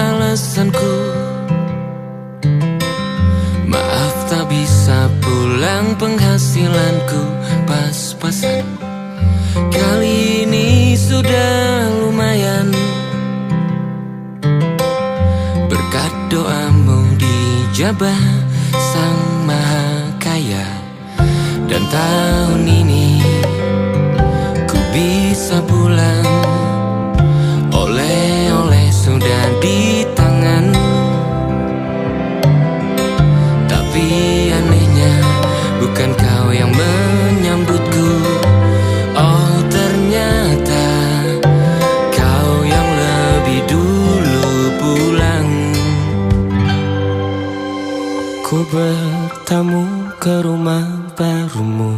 alasanku. Maaf tak bisa pulang, penghasilanku pas-pasan. Kali ini sudah lumayan, berkat doamu dijabah Sang Maha Kaya. Dan tahun ini ku bisa pulang, oleh-oleh sudah di tangan. Tapi anehnya bukan kau yang menyambutku. Oh ternyata kau yang lebih dulu pulang. Ku bertamu ke rumah barumu,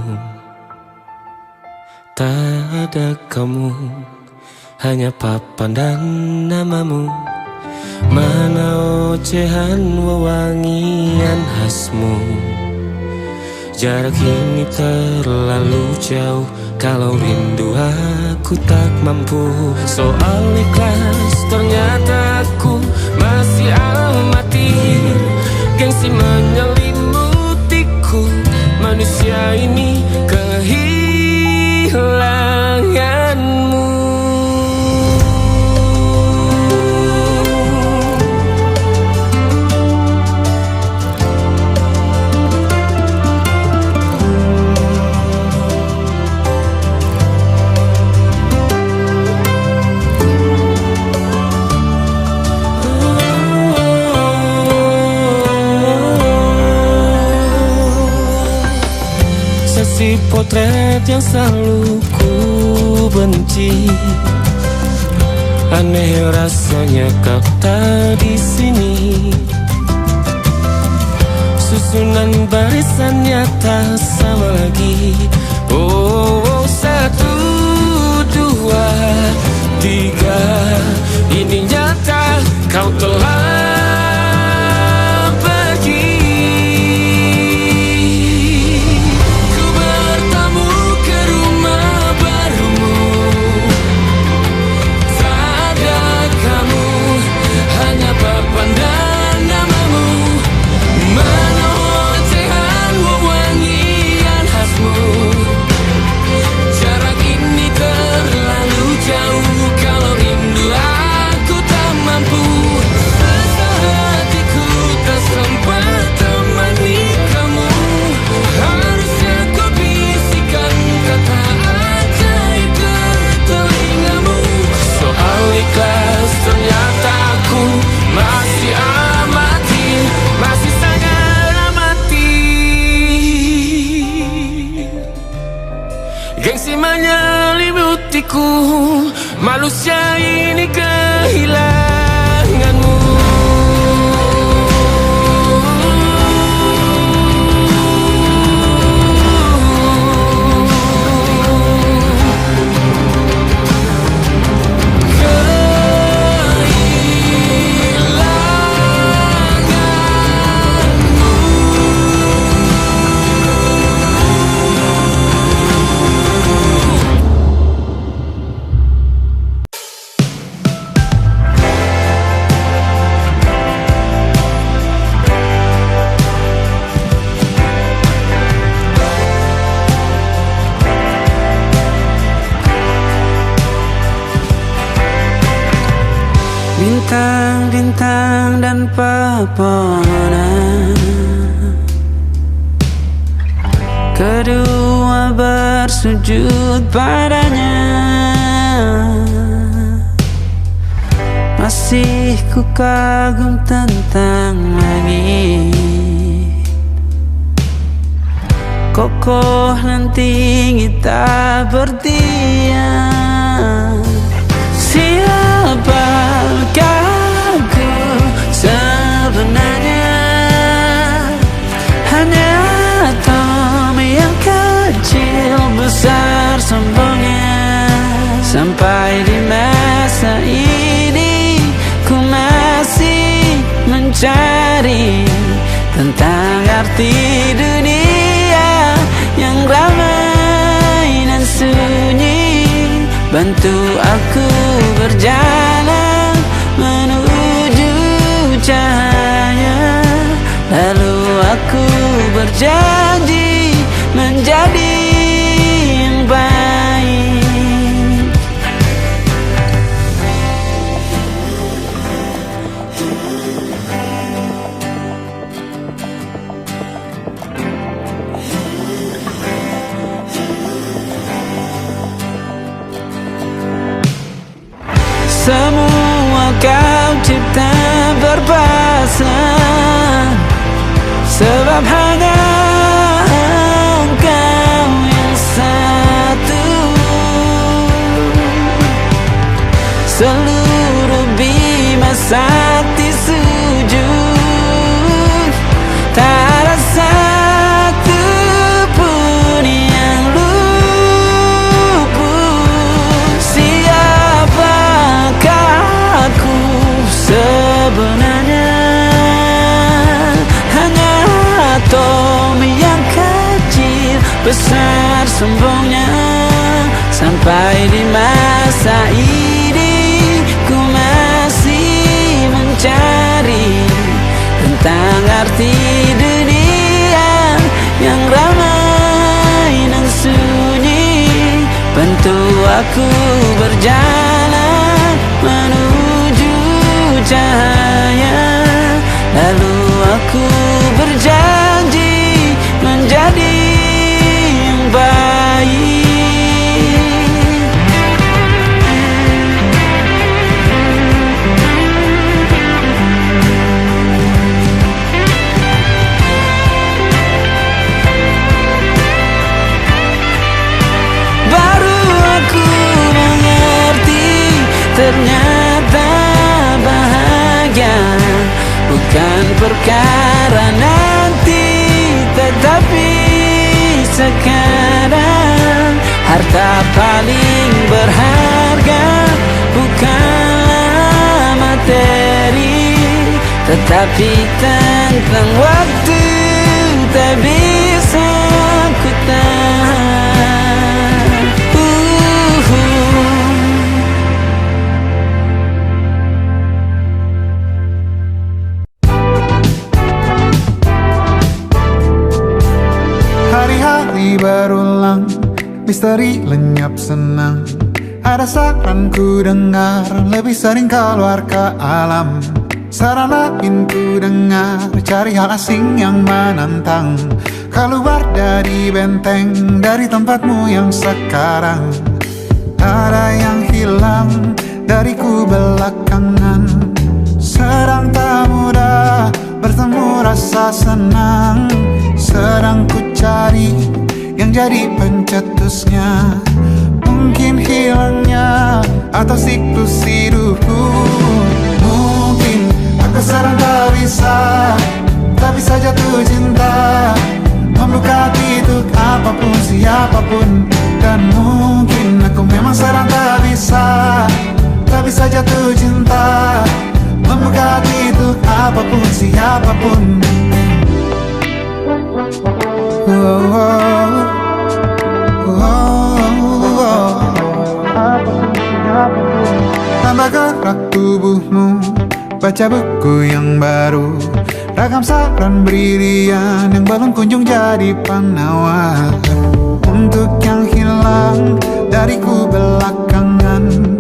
tak ada kamu, hanya papan dan namamu. Mana ocehan wewangian khasmu. Jarak ini terlalu jauh, kalau rindu aku tak mampu. Soal ikhlas ternyata aku masih amati. Gengsi menyelimutiku, manusia ini kehilanganmu. Si potret yang selalu ku benci, aneh rasanya kau tak di sini. Susunan barisannya tak sama lagi. Oh, 1, 2, 3, ini nyata kau telah gengsi menyelimutiku, manusia ini kehilanganmu. Bintang-bintang dan pepohonan, kedua bersujud padanya. Masih ku kagum tentang langit, kokoh dan tinggi tak berdiam. Siapakah aku sebenarnya? Hanya atom yang kecil besar sombongnya. Sampai di masa ini ku masih mencari tentang arti dunia yang ramai dan sunyi. Bantu aku berjalan menuju berjanji menjadi yang baik. Semua kau cipta berpasangan, sebab hanya engkau yang satu. Seluruh bima sakti sujud, tak ada satu pun yang luput. Siapakah aku sebenarnya? Hanya atom yang kecil, besar sombongnya. Sampai di masa ini ku masih mencari tentang arti dunia yang ramai dan sunyi. Bantu aku berjalan menuju cahaya, lalu aku berjanji menjadi yang baik. Baru aku mengerti, ternyata bahagia bukan perkara nanti, tetapi sekarang. Harta paling berharga bukanlah materi, tetapi tentang waktu tak bisa ku tahan. Hari-hari berulang, misteri lenyap senang. Ada saran ku dengar, lebih sering keluar ke alam. Saran lain ku dengar, cari hal asing yang menantang. Keluar dari benteng, dari tempatmu yang sekarang. Ada yang hilang dariku belakangan. Sedang tak mudah bertemu rasa senang. Sedang ku cari yang jadi pencetusnya. Mungkin hilangnya atau siklus hidupku. Mungkin aku sedang tak bisa jatuh cinta, membuka hati untuk apapun siapapun. Dan mungkin aku memang sedang tak bisa jatuh cinta, membuka hati untuk apapun siapapun. Tambah gerak tubuhmu, baca buku yang baru. Ragam saran brilian yang belum kunjung jadi penawar. Untuk yang hilang dariku belakangan,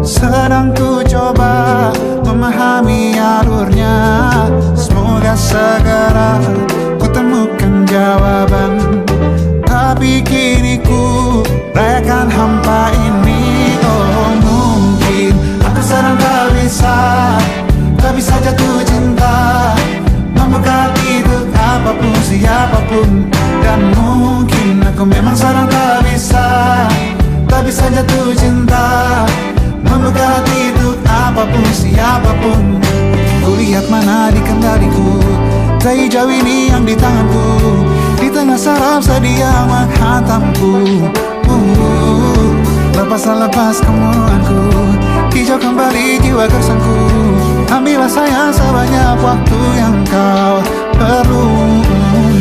sedang ku coba memahami alurnya. Semoga segera ku temukan jawaban. Tapi kini ku rayakan hampa ini. Oh, mungkin aku sedang tak bisa jatuh cinta, membuka hati untuk apapun siapapun. Dan mungkin aku memang sedang tak bisa jatuh cinta, membuka hati untuk apapun siapapun. Kulihat mana di kendaliku, hijau ini yang di tanganku. Di tengah saraf sedia menghantamku. Lepas kemurunganku, hijau kembali jiwa gersanku. Ambillah sayang sebanyak waktu yang kau perlu.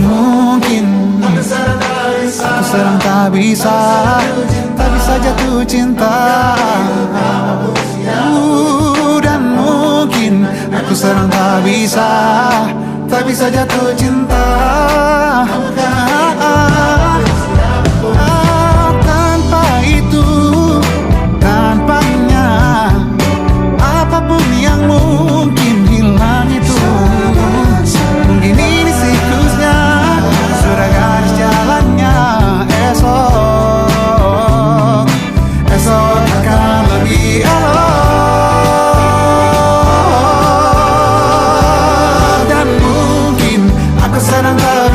Mungkin aku sedang tak bisa jatuh cinta. Dan mungkin aku sedang tak bisa tak bisa jatuh cinta. Tanpa itu, tanpanya, apapun yang mungkin hilang itu. Mungkin ini siklusnya, sudah garis jalannya. Esok akan lebih elok. Dan mungkin aku sedang tak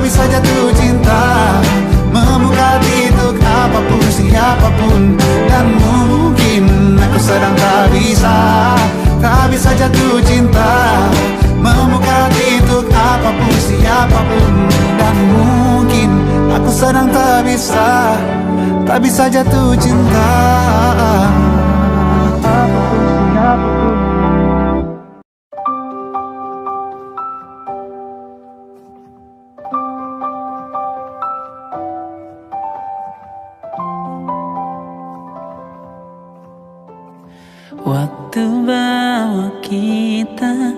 bisa jatuh cinta, membuka hati untuk apapun siapapun. Dan mungkin aku sedang tak bisa jatuh cinta, membuka hati untuk apapun siapapun. Dan mungkin aku sedang tak bisa jatuh cinta, apapun siapapun. Waktu bawa kita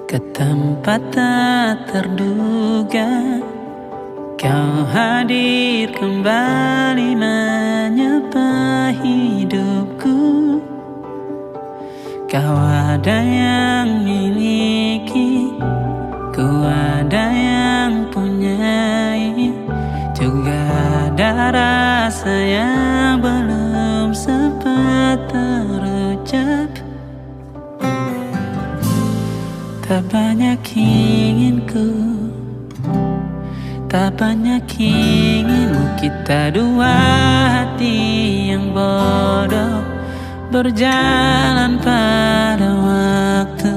ke tempat tak terduga, kau hadir kembali menyapa hidupku. Kau ada yang miliki, ku ada yang punyai, juga ada rasa yang belum sempat terucap. Tak banyak inginku, tak banyak inginmu, kita dua hati yang bodoh berjalan pada waktu.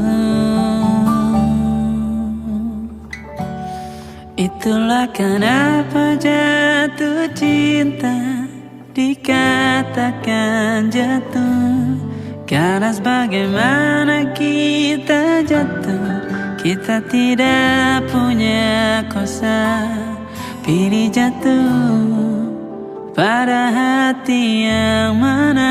Itulah kenapa jatuh cinta dikatakan jatuh, karena sebagaimana kita jatuh, kita tidak punya kuasa. Pilih jatuh pada hati yang mana.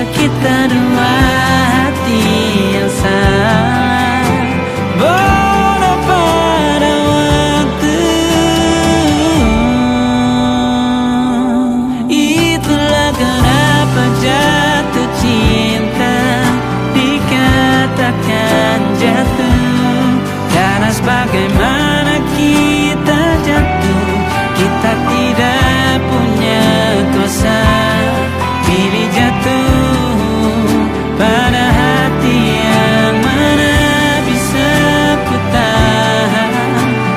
Kita dua hati yang salah, bodoh pada waktu. Itulah kenapa jatuh cinta dikatakan jatuh, karena sebagaimana kita jatuh, kita tidak punya kuasa. Pilih jatuh pada hati yang mana. Bisa ku tahan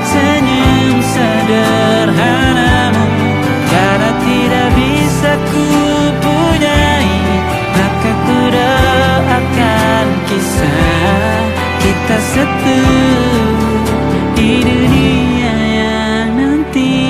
senyum sederhanamu, karena tidak bisa ku punyai, maka ku doakan kisah kita satu di dunia yang nanti.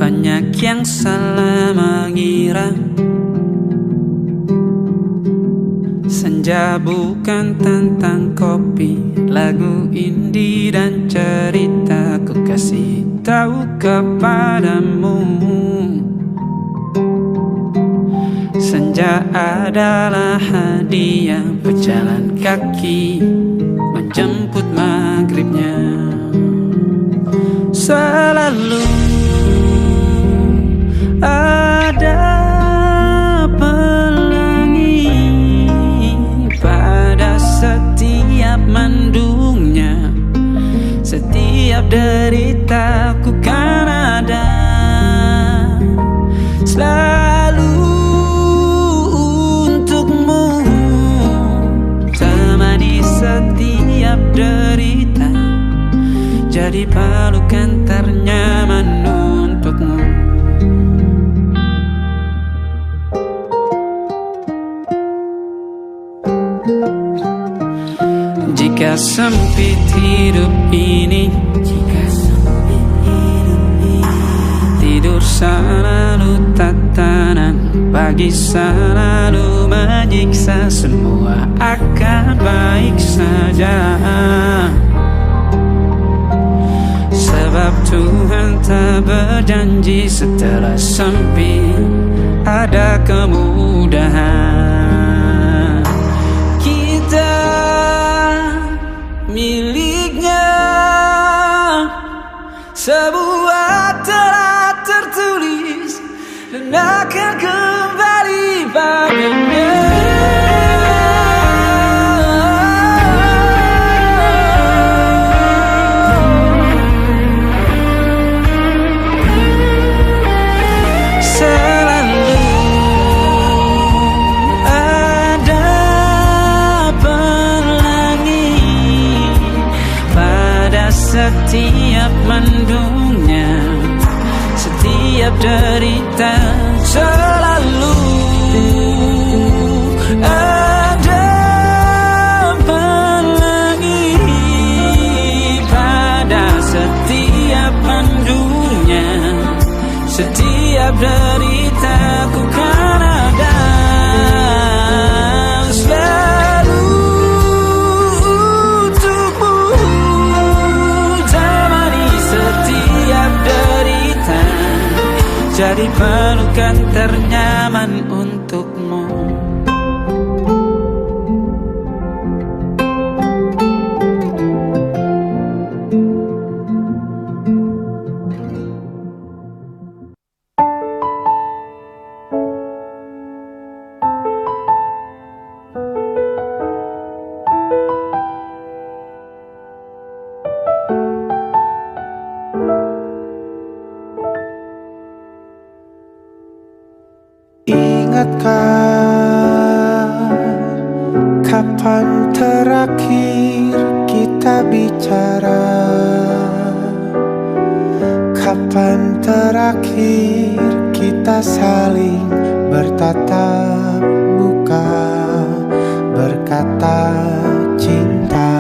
Banyak yang salah mengira senja bukan tentang kopi, lagu indie dan cerita. Ku kasih tahu kepadamu, senja adalah hadiah berjalan kaki menjemput maghribnya. Selalu ada pelangi jadi pelukan ternyaman untukmu. Jika sempit hidup ini, tidur selalu tatanan, pagi selalu menyiksa, semua akan baik saja. Sebab Tuhan tak berjanji setelah sempit ada kemudahan. Kita miliknya, sebuah telah tertulis dan akan kembali padanya. Setiap mendungnya, setiap derita, selalu ada pelangi. Pada setiap mendungnya, setiap derita, ku kan ada selalu jadi pelukan ternyaman untukmu. Ingatkah kapan terakhir kita bicara? Kapan terakhir kita saling bertatap muka, berkata cinta?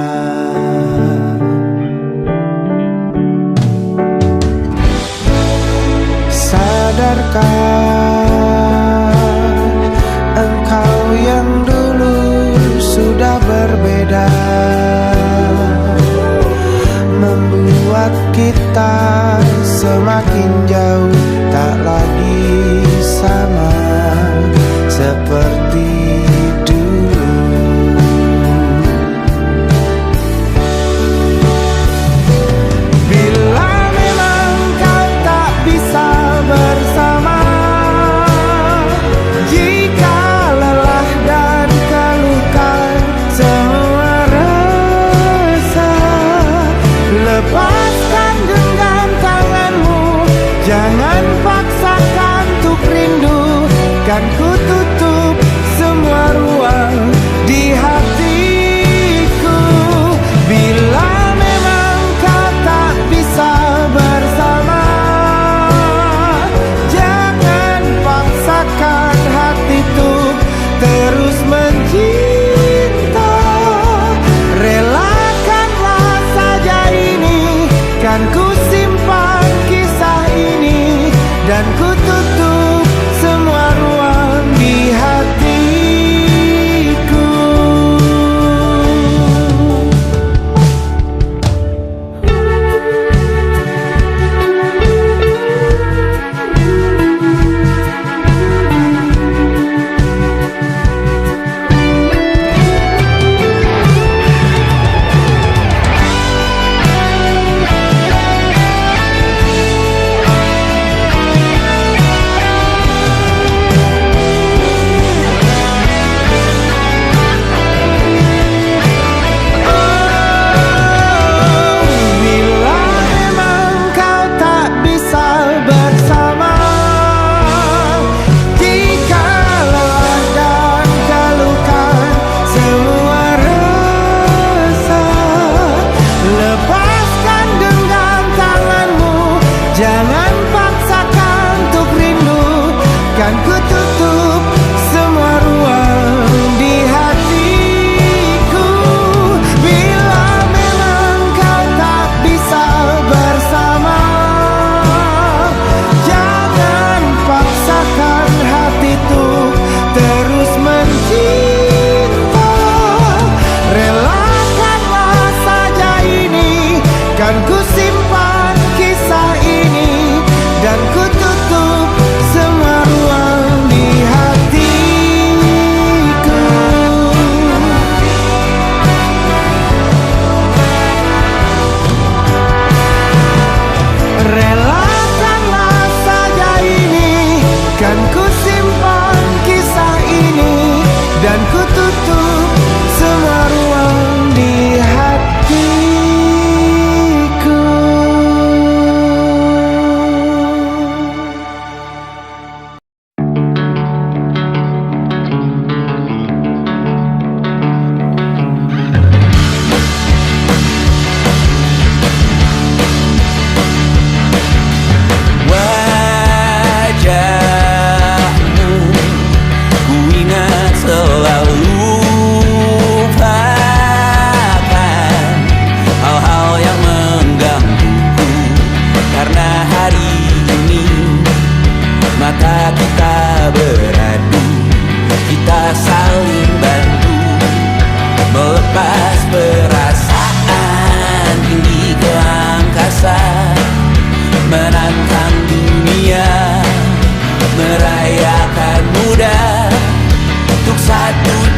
Sadarkah yang dulu sudah berbeda, membuat kita semakin jauh, tak lagi sama seperti dulu. Bila memang kau tak bisa bersama, lepaskan genggam tanganmu, jangan paksakan untuk rindu. Kan ku tutup semua ruang di hatiku. Bila memang kau tak bisa bersama, jangan paksakan hati untuk terus mencinta. Relakanlah saja ini, kan ku simpan kisah ini, dan ku tutup semua ruang di hatiku.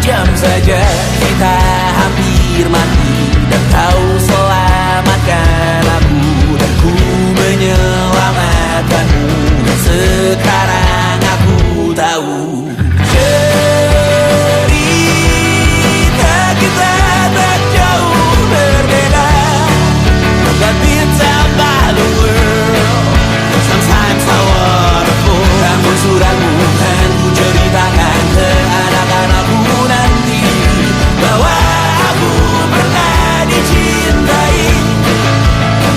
jam saja kita hampir mati, dan kau selamatkan aku, dan ku menyelamatkanmu. Dan sekarang aku tahu cerita kita tak jauh berbeda. But it's about the world. Sometimes I wanna fall. Namun suratmu kan ku ceritakan ke anak-anakku nanti, bahwa aku pernah dicintai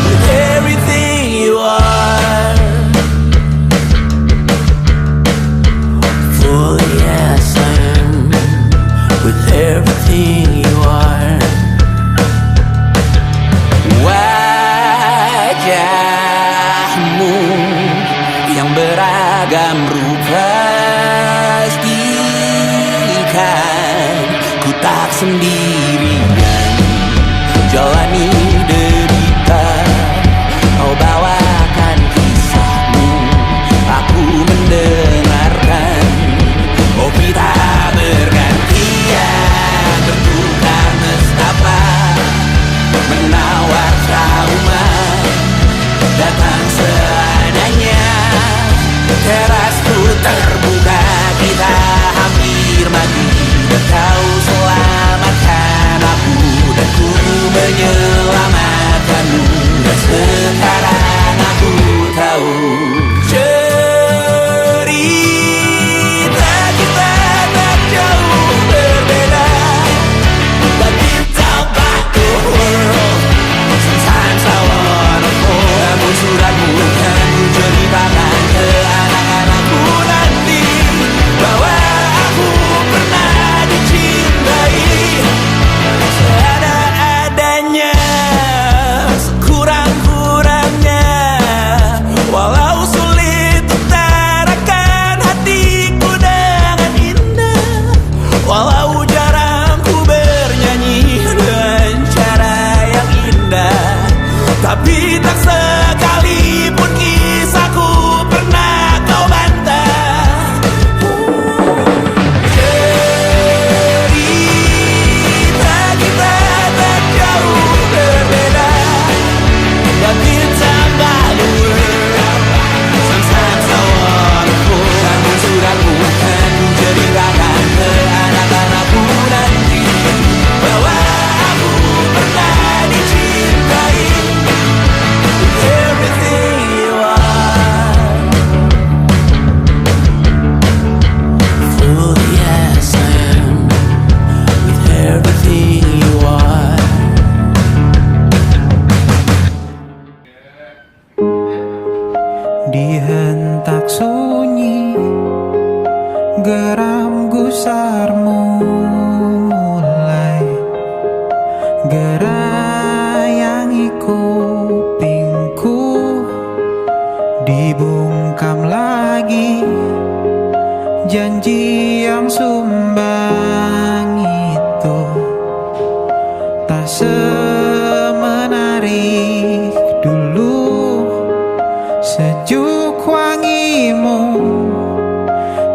with everything you are. Fully yes I am, with everything you are. Wajahmu yang beragam rupa pastikan ku tak sendirian jalani derita. Kau bawakan kisahmu, aku mendengarkan. Oh kita bergantian, bertukar nestapa, menawar trauma, datang seadanya. Terasku terbuka, kita hampir mati, dan kau selamatkan aku, dan ku menyelamatkanmu. Dan sekarang aku tahu cerita kita tak jauh berbeda. But it's about the world. Sometimes I wanna fall. Namun suratmu kan ku ceritakan ke anak-anakku nanti, bahwa aku pernah dicintai seada-adanya, sekurang-kurangnya. Walau sulit utarakan hatiku dengan indah, walau jarang ku bernyanyi dengan cara yang indah, tapi tak sekalipun kisahku pernah kau bantah. Cerita kita tak jauh berbeda, but it's about the world. Sometimes I wanna fall. Namun suratmu kan ku ceritakan ke anak-anakku nanti, bahwa aku pernah dicintai with everything you are. Fully yes I am, with everything you are. Di hentak sunyi, geram gusarmu mulai gerayangi kupingku. Dibungkam lagi janji yang sumbang itu, tak semenarik dulu. Sejuk wangimu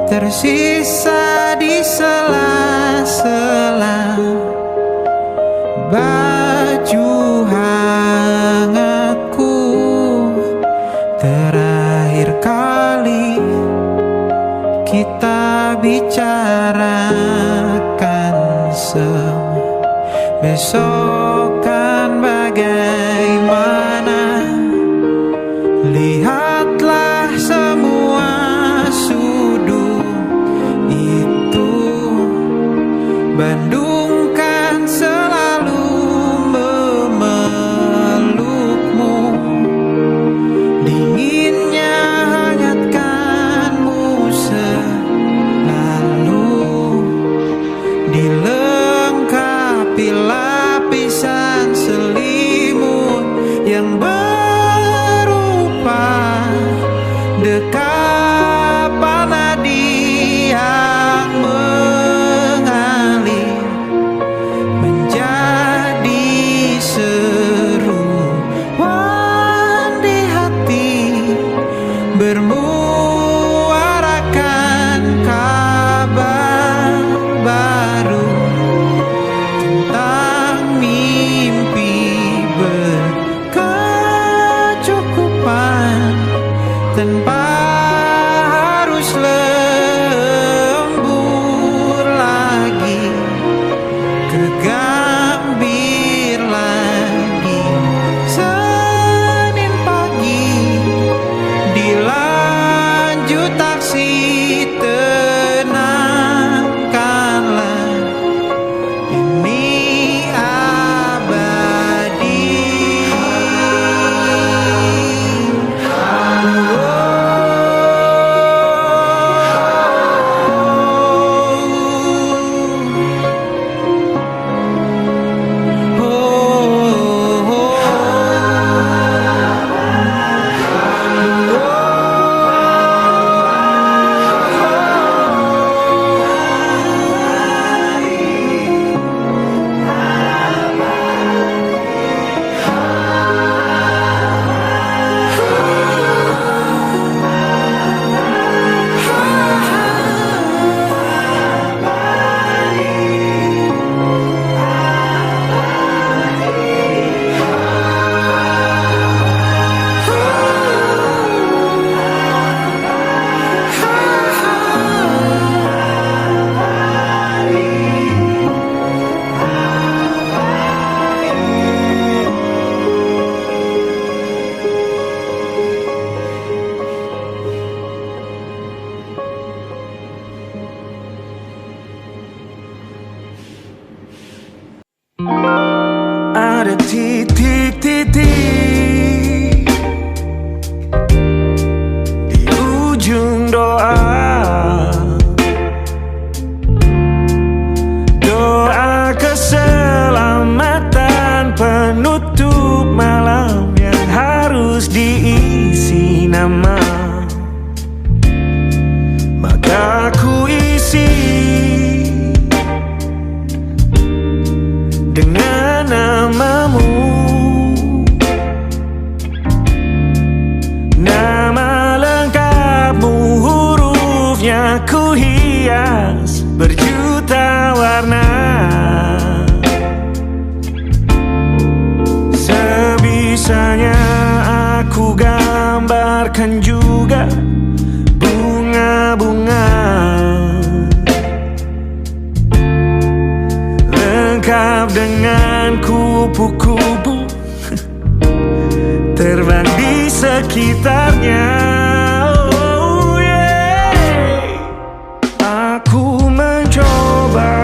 tersisa di sela-sela baju hangatku. Terakhir kali kita bicarakan semua, besok kan bagaimana. Lihatlah semua sudut itu, Bandung kan selalu memelukmu. Dinginnya hangatkanmu selalu, dilengkapi lapisan selimut yang dekapan nadi yang mengalir menjadi seruan di hati, bermuarakan kabar baru. Ada titik-titik di ujung doa, doa keselamatan penutup malam yang harus diisi nama. Maka ku isi dengan namamu, nama lengkapmu, hurufnya ku hias berjuta warna. Sebisanya aku gambarkan juga bunga-bunga, lengkap dengan kupu-kupu terbang di sekitarnya. Oh yeah. Aku mencoba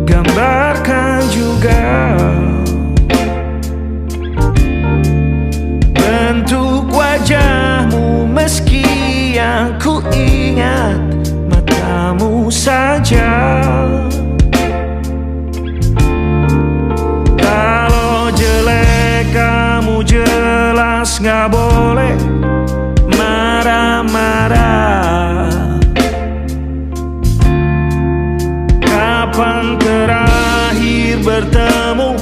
gambarkan juga bentuk wajahmu, meski yang ku ingat matamu saja. Kalau jelek kamu jelas gak boleh marah-marah. Kapan terakhir bertemu,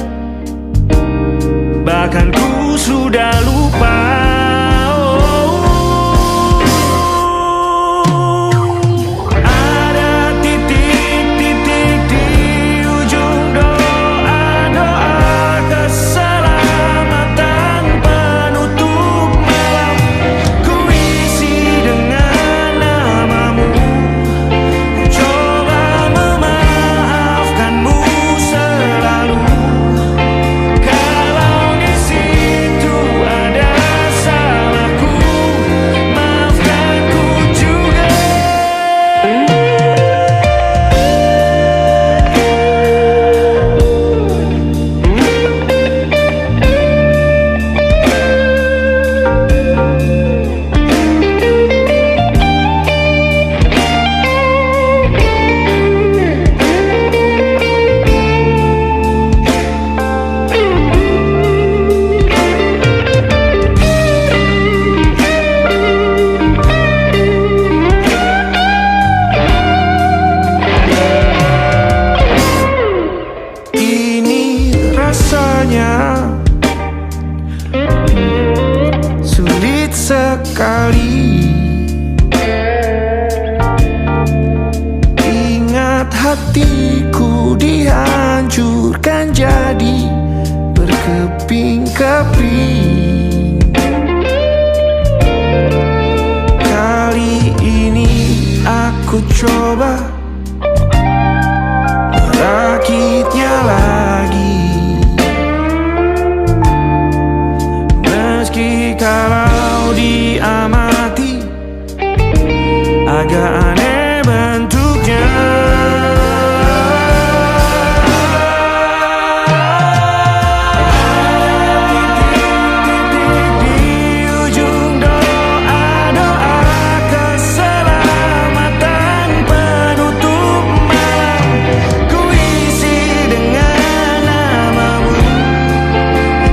bahkan ku sudah lupa. Sulit sekali ingat hatiku dihancurkan jadi berkeping-keping. Kali ini aku coba merakitnya lagi. Meski kalau diamati agak aneh bentuknya. Di ujung doa-doa keselamatan penutup malam, ku isi dengan namamu.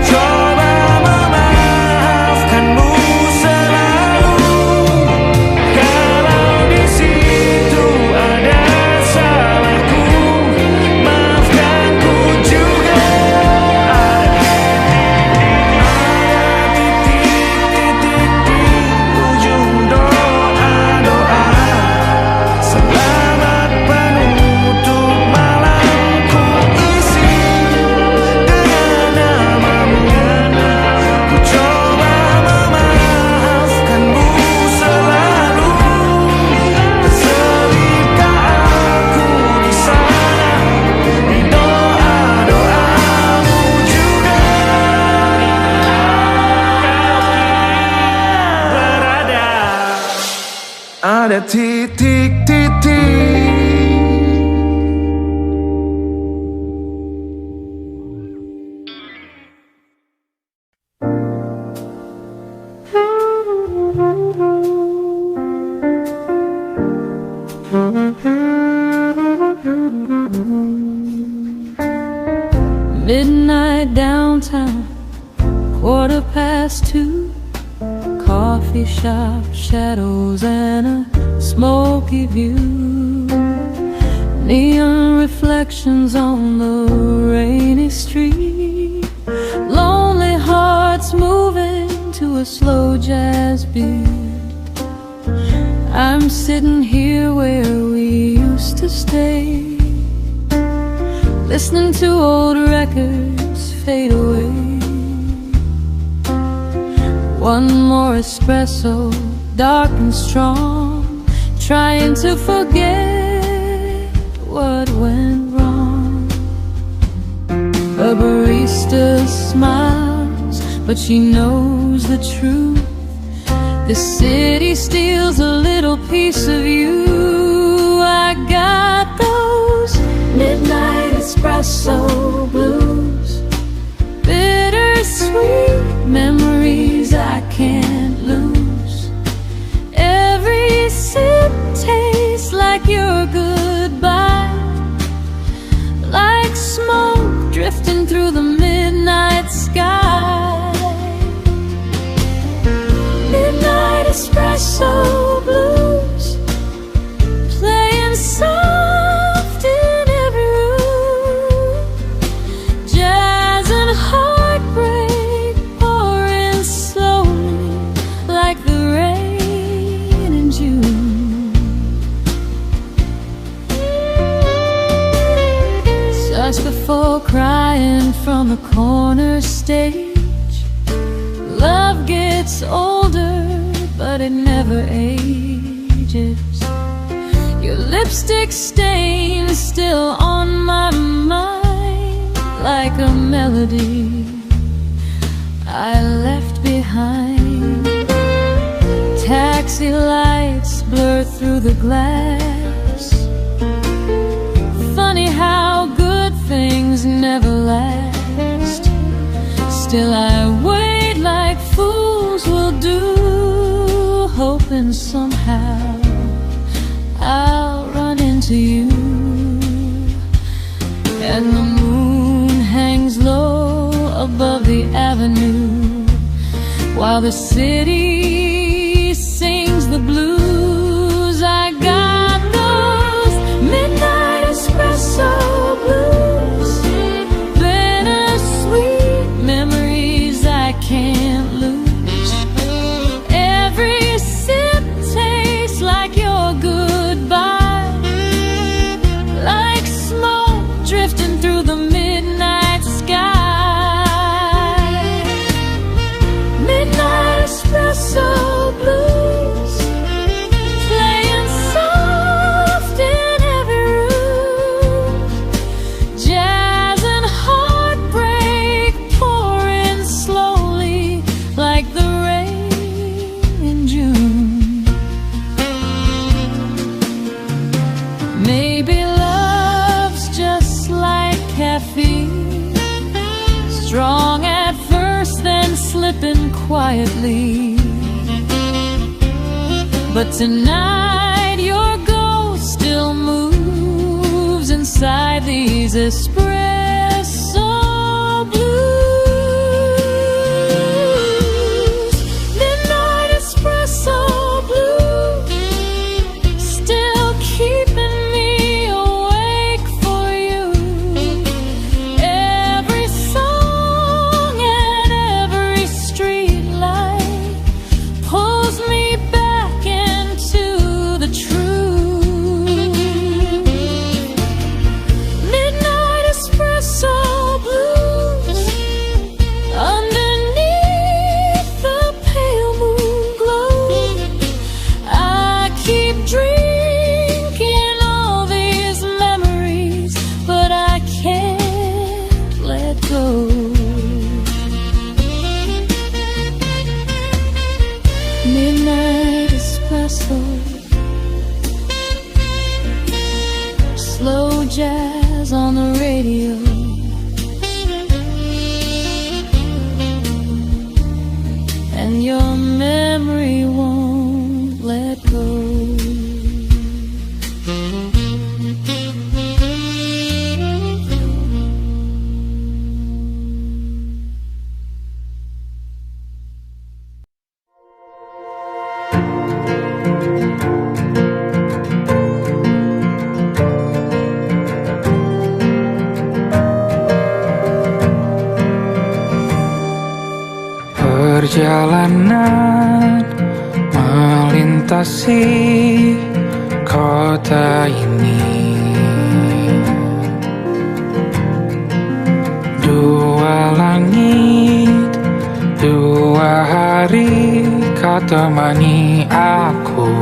Coba memaafkanmu selalu. Kalau di situ ada salahku, maafkanku juga. Ada titik-titik di ujung doa-doa, selamat penutup malam, ku isi dengan namamu. Ku coba memaafkanmu selalu. Terselipkah aku di sana, di doa-doamu juga. Berada ada titik-titik Midnight downtown, 2:15. Coffee shop shadows and a smoky view. Neon reflections on the rainy street. Lonely hearts moving to a slow jazz beat. I'm sitting here where we used to stay, listening to old records fade away. One more espresso, dark and strong, trying to forget what went wrong. A barista smiles, but she knows the truth. The city steals a little piece of you. I got those midnight espresso blues, bittersweet memories I can't lose. Every sip tastes like your goodbye, like smoke drifting through the midnight sky. Midnight espresso blues, playing soft in every room. Jazz and heartbreak pouring slowly like the rain in June. Just before crying from the corner stage, love gets older, but it never ages. Your lipstick stain is still on my mind, like a melody I left behind. Taxi lights blur through the glass. Funny how good things never last. Still I wait like fools will do, hoping somehow I'll run into you. And the moon hangs low above the avenue, while the city sings the blues. I got those midnight espresso blues, bittersweet memories I can't lose. Every sip tastes like your goodbye, like smoke drifting through the midnight sky. Midnight espresso blues, playing soft in every room. Jazz and heartbreak pouring slowly like the rain in June. Maybe love's just like caffeine, strong at first, then slipping quietly. But tonight your ghost still moves inside these espresso blues. Midnight espresso blues, still keeping me awake for you. Every song and every street light pulls me back into the truth. Midnight espresso blues, underneath the pale moon glow. I keep drinking all these memories, but I can't let go. Midnight espresso, slow jazz on the radio. And your memory won't let go. Perjalanan melintasi kota ini, dua langit, dua hari kau temani aku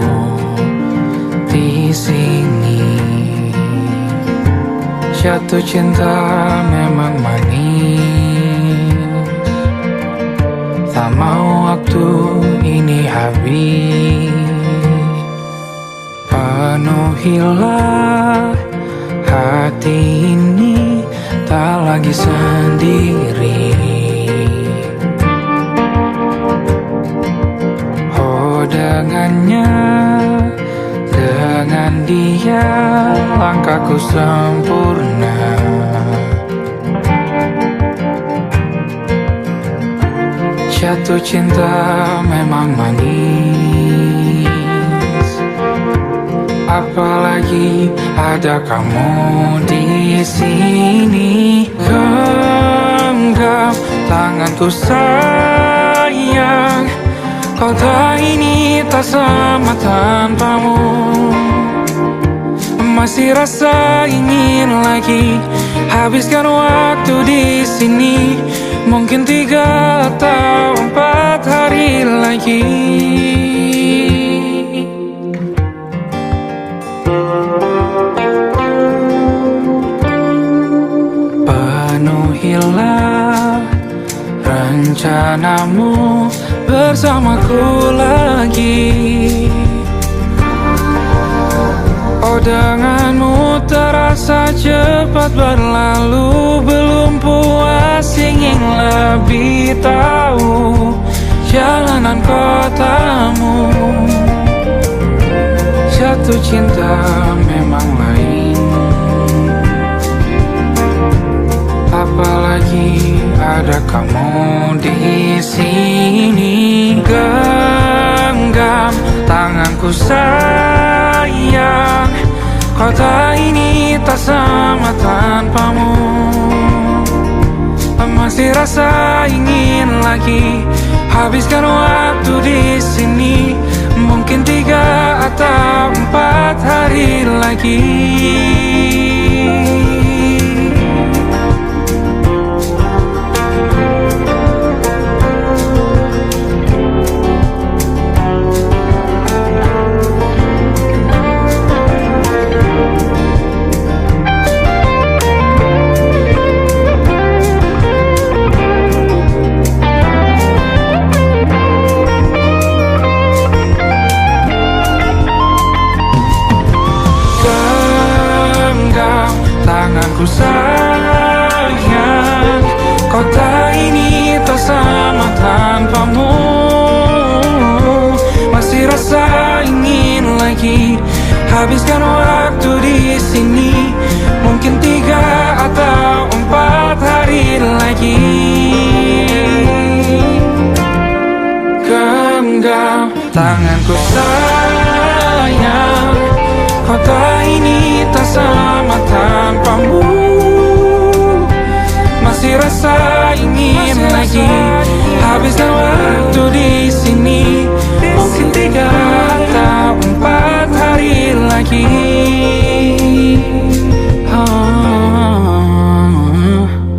di sini. Jatuh cinta memang manis, tak mau waktu ini habis. Penuhilah hati ini, tak lagi sendiri. Oh dengannya, dengan dia langkahku sempurna. Jatuh cinta memang manis, apalagi ada kamu di sini. Genggam tanganku sayang, kota ini tak sama tanpamu. Masih rasa ingin lagi habiskan waktu di sini. Mungkin 3 atau 4 hari lagi. Penuhilah rencanamu bersamaku lagi. Oh denganmu terasa cepat berlalu, belum puas ingin lebih tahu jalanan kotamu. Jatuh cinta memang lain, apalagi ada kamu di sini. Genggam tanganku sayang, kota ini tak sama tanpamu. Masih rasa ingin lagi habiskan waktu di sini. Mungkin 3 atau 4 hari lagi. Tanganku sayang, kota ini tak sama tanpamu. Masih rasa ingin lagi habiskan waktu di sini. Mungkin 3 atau 4 hari lagi. Genggam tanganku sayang, kota ini tak sama tanpamu. Masih rasa ingin lagi habiskan waktu di sini. Mungkin 3 atau 4 hari lagi.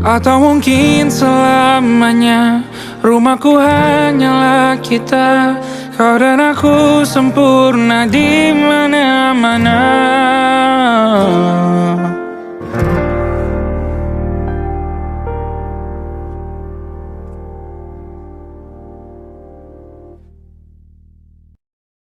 Atau mungkin selamanya. Rumahku hanyalah kita, kau dan aku sempurna di mana-mana.